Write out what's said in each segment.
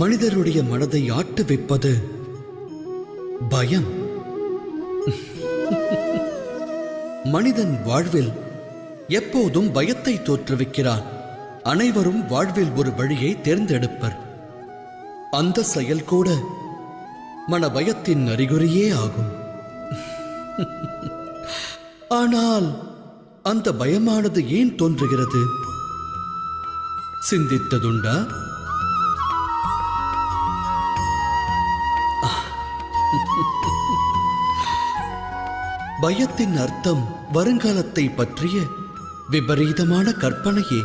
மனிதருடைய மனதை ஆட்டுவிப்பது பயம். மனிதன் வாழ்வில் எப்போதும் பயத்தை தோற்றுவிக்கிறான். அனைவரும் வாழ்வில் ஒரு வழியை தேர்ந்தெடுப்பர். அந்த செயல் கூட மனபயத்தின் அறிகுறியே ஆகும். ஆனால் அந்த பயமானது ஏன் தோன்றுகிறது? சிந்தித்ததுண்டா? பயத்தின் அர்த்தம் வருங்காலத்தை பற்றிய விபரீதமான கற்பனையே.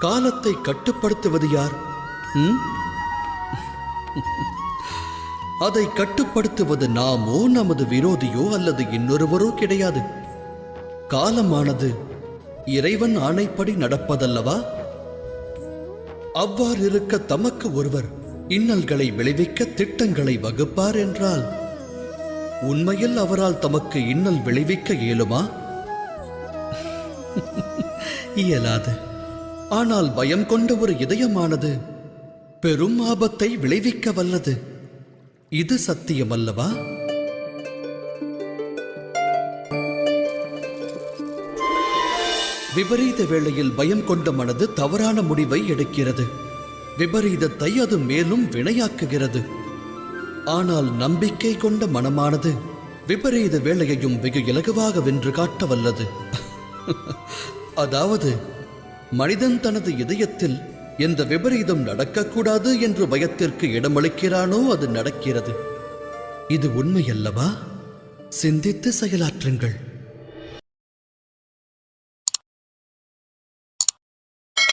காலத்தை கட்டுப்படுத்துவது யார்? அதை கட்டுப்படுத்துவது நாமோ நமது விரோதியோ அல்லது இன்னொருவரோ கிடையாது. காலமானது இறைவன் ஆணைப்படி நடப்பதல்லவா? அவ்வாறு இருக்க தமக்கு ஒருவர் இன்னல்களை விளைவிக்க திட்டங்களை வகுப்பார் என்றால் உண்மையில் அவரால் தமக்கு இன்னல் விளைவிக்க இயலுமா? இயலாது. ஆனால் பயம் கொண்ட ஒரு இதயமானது பெரும் ஆபத்தை விளைவிக்க வல்லது. இது சத்தியமல்லவா? விபரீத வேளையில் பயம் கொண்ட மனது தவறான முடிவை எடுக்கிறது. விபரீதத்தை அது மேலும் வினையாக்குகிறது. ஆனால் நம்பிக்கை கொண்ட மனமானது விபரீத வேளையையும் வெகு இலகுவாக வென்று காட்ட வல்லது. அதாவது மனிதன் தனது இதயத்தில் எந்த விபரீதம் நடக்கக்கூடாது என்று பயத்திற்கு இடமளிக்கிறானோ அது நடக்கிறது. இது உண்மையல்லவா? சிந்தித்து செயலாற்றுங்கள்.